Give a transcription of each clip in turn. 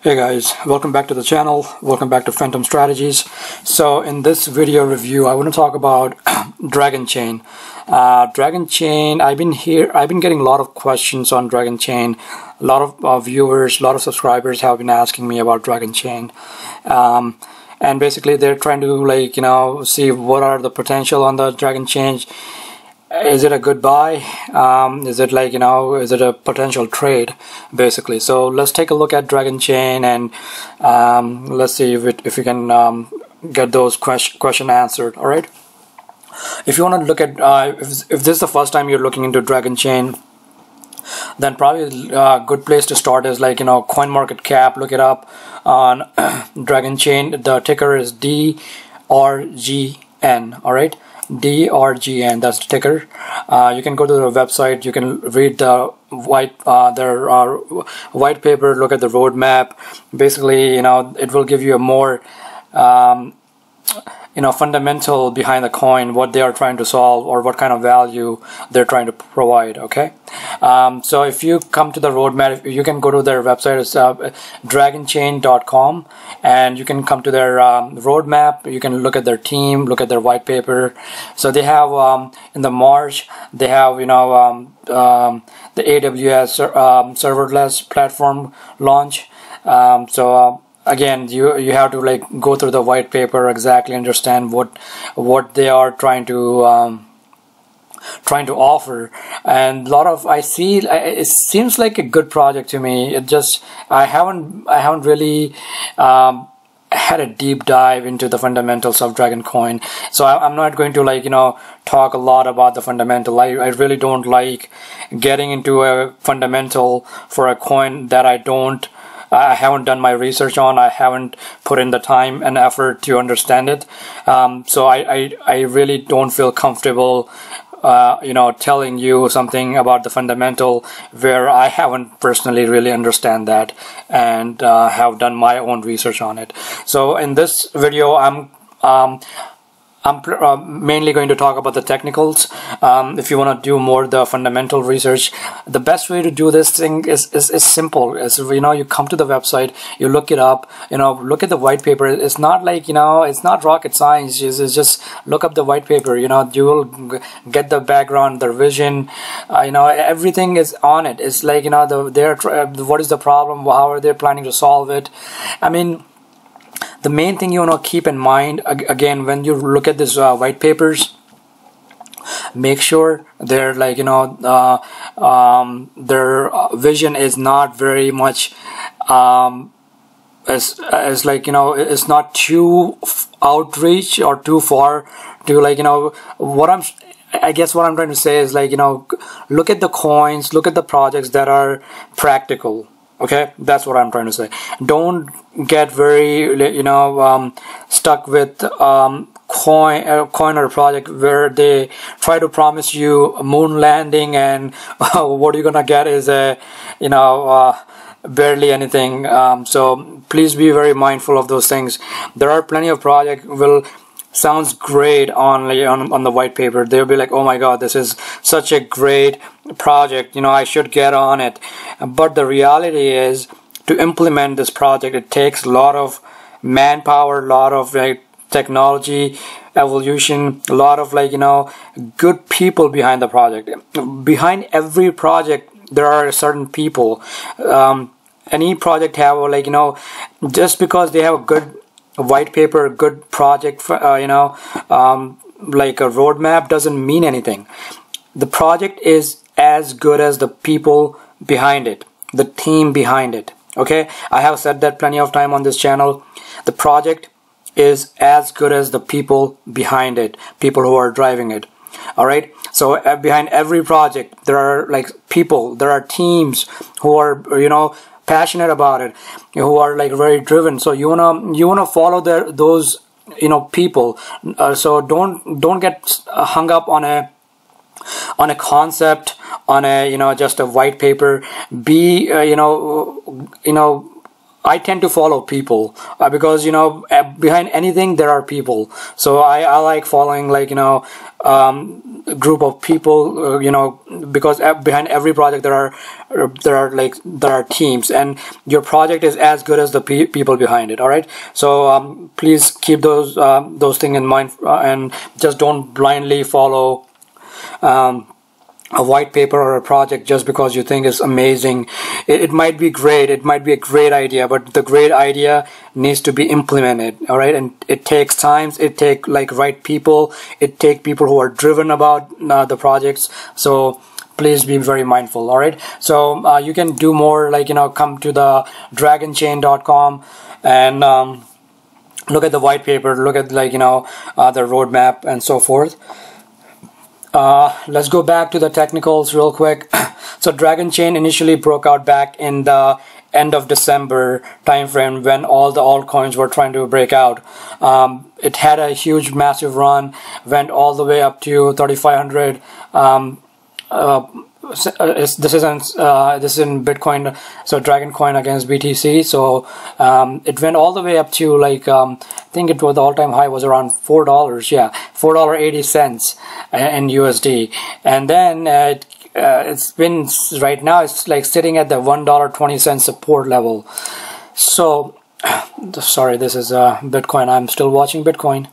Hey guys, welcome back to the channel. Welcome back to Phantom.Strategies. So in this video review, I want to talk about Dragonchain. Dragonchain, I've been getting a lot of questions on Dragonchain. A lot of viewers, a lot of subscribers have been asking me about Dragonchain. And basically they're trying to see what are the potential on the Dragonchain. Is it a good buy? Is it is it a potential trade, basically? So let's take a look at Dragonchain and let's see if we can get those question answered. All right. If you want to look at if this is the first time you're looking into Dragonchain, then probably a good place to start is CoinMarketCap. Look it up on Dragonchain. The ticker is DRGN. All right. DRGN, that's the ticker. You can go to their website. You can read the their white paper. Look at the roadmap. Basically, it will give you a more fundamental behind the coin, what they are trying to solve or what kind of value they're trying to provide. Okay, so if you come to the roadmap, you can go to their website. It's Dragonchain.com, and you can come to their roadmap. You can look at their team, look at their white paper. So they have in the March, they have the AWS serverless platform launch. Again, you have to go through the white paper, exactly understand what they are trying to offer, and it seems like a good project to me. I haven't really had a deep dive into the fundamentals of Dragoncoin, so I'm not going to talk a lot about the fundamental. I really don't like getting into a fundamental for a coin that I haven't done my research on. I haven't put in the time and effort to understand it. So I really don't feel comfortable, telling you something about the fundamental where I haven't personally really understand that and have done my own research on it. So in this video, I'm mainly going to talk about the technicals. If you want to do more the fundamental research, the best way to do this thing is simple. You come to the website, you look it up, look at the white paper. It's not it's not rocket science. It's just look up the white paper. You will get the background, the vision. Everything is on it. It's what is the problem? How are they planning to solve it? I mean, the main thing you want to keep in mind, again, when you look at these white papers, make sure their vision is not very much it's not too outreach or too far to I guess what I'm trying to say is look at the coins, look at the projects that are practical. Okay, that's what I'm trying to say. Don't get very stuck with coin or project where they try to promise you a moon landing and what you're gonna get is barely anything. So please be very mindful of those things. There are plenty of projects sounds great on the white paper. They'll be like, oh my god, this is such a great project, I should get on it. But the reality is, to implement this project, it takes a lot of manpower, a lot of technology evolution, a lot of good people behind the project. Behind every project there are certain people. Any project have just because they have a good white paper, a good project, like a roadmap, doesn't mean anything. The project is as good as the people behind it, the team behind it. Okay, I have said that plenty of time on this channel. The project is as good as the people behind it, people who are driving it. All right, so behind every project there are people, there are teams who are passionate about it, who are very driven. So you wanna follow those people. So don't get hung up on a concept, on a just a white paper. Be I tend to follow people because, you know, behind anything there are people. So I like following, like, you know, a group of people, you know, because behind every project there are teams, and your project is as good as the people behind it. All right. So please keep those things in mind, and just don't blindly follow a white paper or a project just because you think it's amazing. It might be great, it might be a great idea, but the great idea needs to be implemented. All right, and it takes time. It takes like right people. It takes people who are driven about the projects. So please be very mindful. All right, so you can do more, like, you know, come to the Dragonchain.com and look at the white paper, look at, like, you know, the roadmap and so forth. Let's go back to the technicals real quick. So Dragonchain initially broke out back in the end of December timeframe when all the altcoins were trying to break out. It had a huge massive run, went all the way up to 3,500. This is in Bitcoin, so Dragoncoin against BTC. So it went all the way up to, like, I think it was, the all-time high was around $4. Yeah, $4.80 in USD, and then it's been, right now it's like sitting at the $1.20 support level. So sorry, this is Bitcoin. I'm still watching Bitcoin.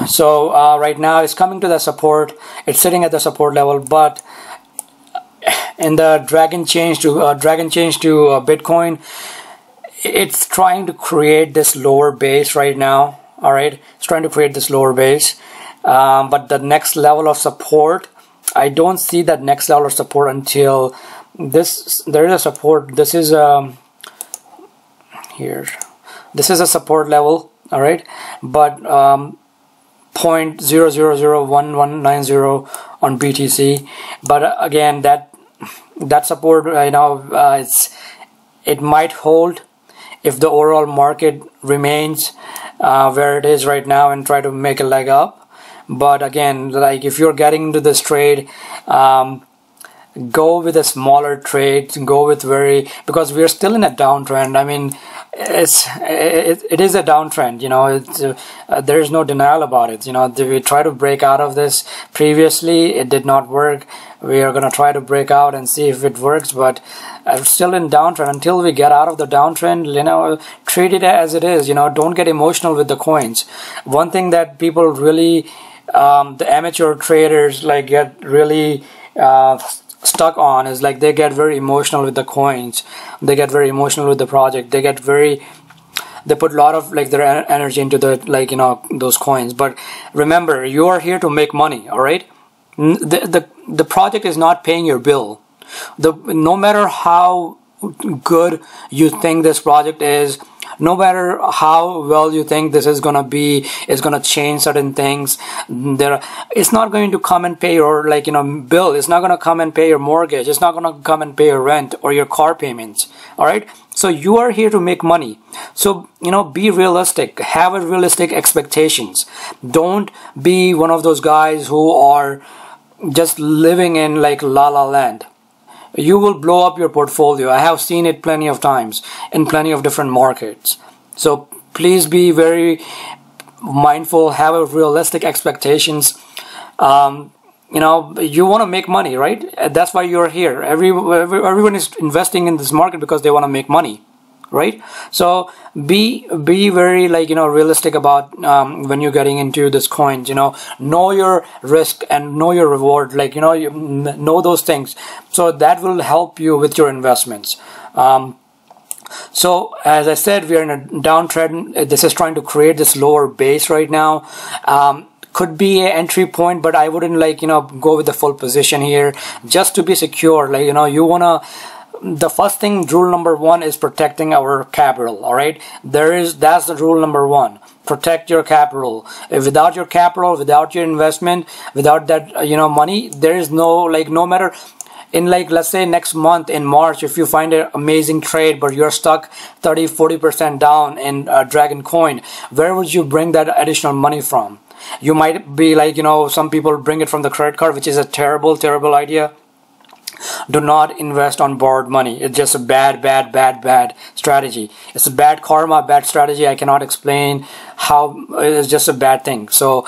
So right now it's coming to the support. It's sitting at the support level, but in the Dragonchain to Bitcoin, it's trying to create this lower base right now. All right, it's trying to create this lower base, but the next level of support, I don't see that next level of support until this. There is a support. This is here. This is a support level. All right, but 0.000190 on BTC, but again, that support right now, it might hold if the overall market remains where it is right now and try to make a leg up. But again, like, if you're getting into this trade, go with a smaller trade, go with because we're still in a downtrend. I mean, it is a downtrend, you know. There's no denial about it. You know, we tried to break out of this previously, it did not work. We are gonna try to break out and see if it works, but still in downtrend. Until we get out of the downtrend, you know, treat it as it is. You know, don't get emotional with the coins. One thing that people really, the amateur traders, like, get really stuck on is, like, they get very emotional with the coins, they get very emotional with the project, they put a lot of, like, their energy into the, like, you know, those coins. But remember, you are here to make money. All right, the project is not paying your bill. No matter how good you think this project is, no matter how well you think this is gonna change certain things, it's not going to come and pay your, like, you know, bill. It's not gonna come and pay your mortgage. It's not gonna come and pay your rent or your car payments. All right, so you are here to make money. So, you know, be realistic, have a realistic expectations. Don't be one of those guys who are just living in, like, la la land. You will blow up your portfolio. I have seen it plenty of times in plenty of different markets. So please be very mindful, have a realistic expectations. You know, you want to make money, right? That's why you're here. Everyone is investing in this market because they want to make money, right? So be very, like, you know, realistic about when you're getting into this coins. You know your risk and know your reward, like, you know those things, so that will help you with your investments. So as I said, we are in a downtrend. This is trying to create this lower base right now. Could be an entry point, but I wouldn't, like, you know, go with the full position here, just to be secure. Like, you know, you wanna, the first thing, rule number one is protecting our capital. All right, that's the rule number one. Protect your capital. Without your capital, without your investment, without that, you know, money, there is no, like, no matter in, like, let's say next month in March, if you find an amazing trade but you're stuck 30-40% down in Dragoncoin, where would you bring that additional money from? You might be like, you know, some people bring it from the credit card, which is a terrible idea. Do not invest on borrowed money. It's just a bad strategy. It's a bad karma, bad strategy. I cannot explain how. It's just a bad thing. So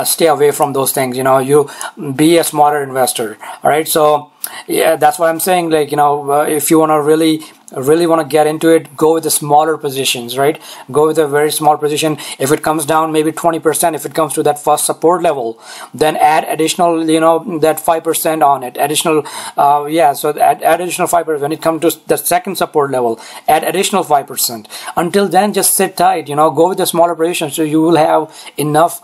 stay away from those things. You know, you be a smarter investor. All right. So yeah, that's what I'm saying. Like, you know, if you want to really want to get into it, go with the smaller positions, right? Go with a very small position. If it comes down maybe 20%, if it comes to that first support level, then add additional, you know, that 5% on it. Additional, so add additional 5%. When it comes to the second support level, add additional 5%. Until then, just sit tight, you know, go with the smaller position, so you will have enough,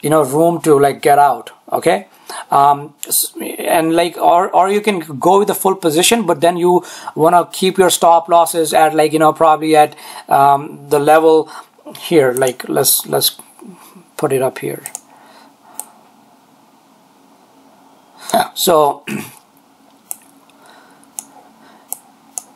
you know, room to like get out. Okay. And like, or you can go with the full position, but then you want to keep your stop losses at, like, you know, probably at the level here. Like, let's put it up here. So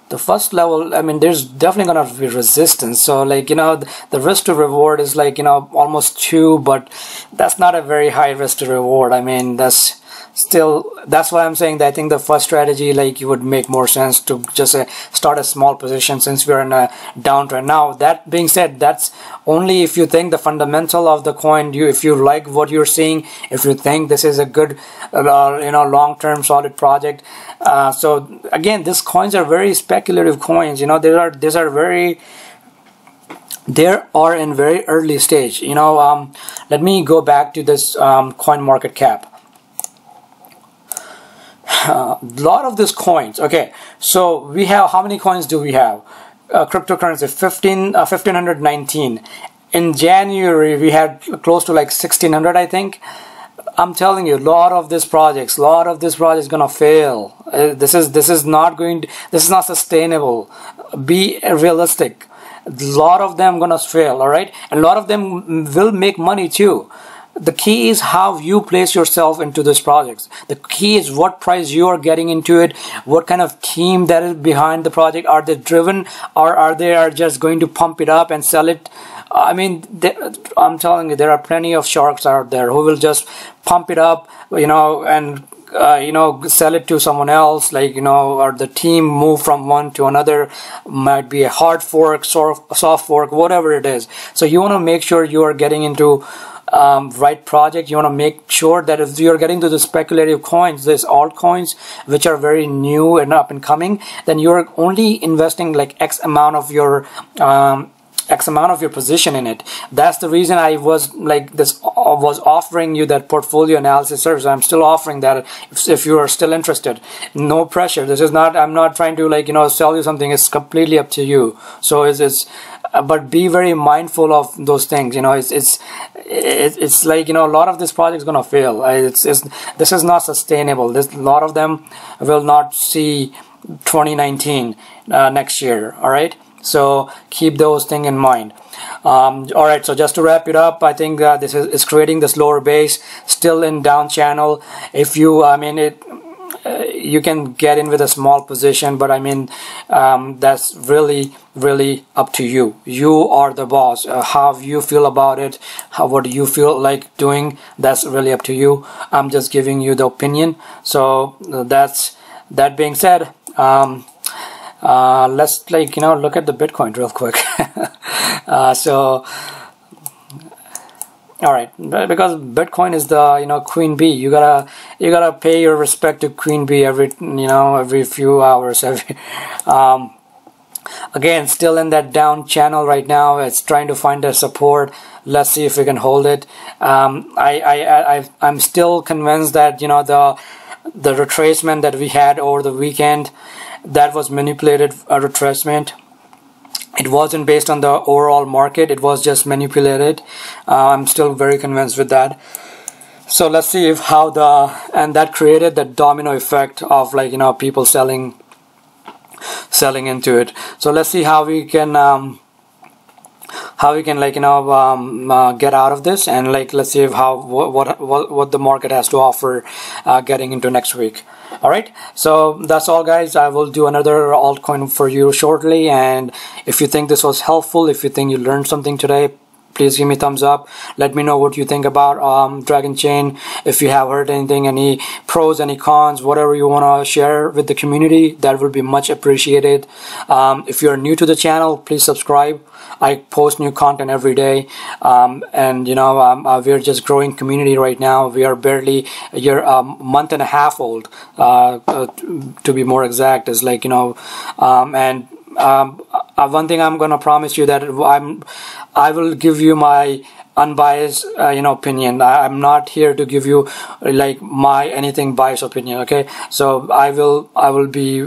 the first level, I mean, there's definitely gonna be resistance. So, like, you know, the risk to reward is like, you know, almost 2, but that's not a very high risk to reward. I mean, that's why I'm saying that I think the first strategy, like, it would make more sense to just start a small position, since we're in a downtrend. Now, that being said, that's only if you think the fundamental of the coin, if you like what you're seeing, if you think this is a good, you know, long-term solid project. So again, these coins are very speculative coins. You know, they are in very early stage. You know, let me go back to this coin market cap. A lot of these coins. Okay, so we have, how many coins do we have? Cryptocurrency 1519. In January we had close to like 1600, I think. I'm telling you, a lot of these projects gonna fail. This is not sustainable. Be realistic. A lot of them gonna fail. All right, and a lot of them will make money too. The key is how you place yourself into these projects. The key is what price you are getting into it, what kind of team that is behind the project. Are they driven, or are they just going to pump it up and sell it? I mean, I'm telling you, there are plenty of sharks out there who will just pump it up, you know, and you know, sell it to someone else, like, you know, or the team move from one to another. Might be a hard fork, soft fork, whatever it is. So you want to make sure you are getting into right project. You want to make sure that if you're getting to the speculative coins, these altcoins, which are very new and up and coming, then you're only investing like X amount of your position in it. That's the reason I was like this, was offering you that portfolio analysis service. I'm still offering that if you are still interested. No pressure. This is not, I'm not trying to, like, you know, sell you something. It's completely up to you. So but be very mindful of those things. You know, it's like, you know, a lot of this project is gonna fail. This is not sustainable. A lot of them will not see 2019 next year. All right. So keep those things in mind. All right, so just to wrap it up, I think this is creating this lower base, still in down channel. If you, I mean, you can get in with a small position, but I mean, that's really up to you. You are the boss. How you feel about it, what do you feel like doing, that's really up to you. I'm just giving you the opinion. So that being said, let's, like, you know, look at the Bitcoin real quick. So all right, because Bitcoin is the, you know, queen bee. You gotta pay your respect to queen bee every few hours. Again, still in that down channel right now. It's trying to find a support. Let's see if we can hold it. I'm still convinced that, you know, the retracement that we had over the weekend, that was manipulated retracement. It wasn't based on the overall market. It was just manipulated. I'm still very convinced with that. So let's see if and that created the domino effect of, like, you know, people selling into it. So let's see how we can like, you know, get out of this, and like, let's see if what the market has to offer getting into next week. All right, so that's all, guys. I will do another altcoin for you shortly, and if you think this was helpful, if you think you learned something today, please give me thumbs up. Let me know what you think about Dragonchain. If you have heard anything, any pros, any cons, whatever you want to share with the community, that would be much appreciated. If you're new to the channel, please subscribe. I post new content every day, and you know, we're just growing community right now. We are barely a month and a half old, to be more exact. Is like, you know, one thing I'm gonna promise you, that I will give you my unbiased opinion. I'm not here to give you like my anything biased opinion. Okay, so I will be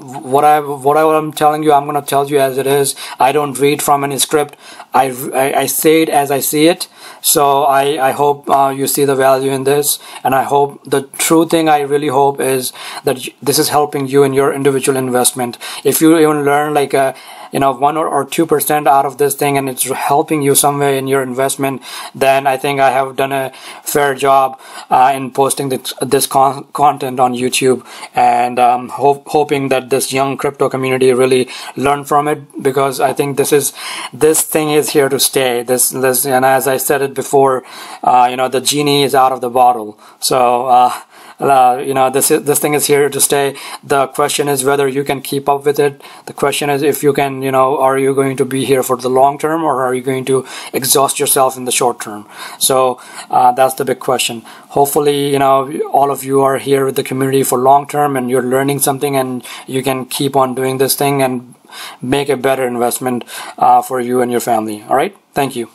what I'm telling you, I'm gonna tell you as it is. I don't read from any script. I say it as I see it. So I hope you see the value in this, and I hope, the true thing I really hope is that this is helping you in your individual investment. If you even learn like 1 or 2% out of this thing, and it's helping you some way in your investment, then I think I have done a fair job in posting this content on YouTube, and hoping that this young crypto community really learn from it, because I think this thing is here to stay. This and as I said it before, the genie is out of the bottle. So this thing is here to stay. The question is whether you can keep up with it. The question is if you can, are you going to be here for the long term, or are you going to exhaust yourself in the short term? So that's the big question. Hopefully, all of you are here with the community for long term, and you're learning something, and you can keep on doing this thing and make a better investment for you and your family. All right, thank you.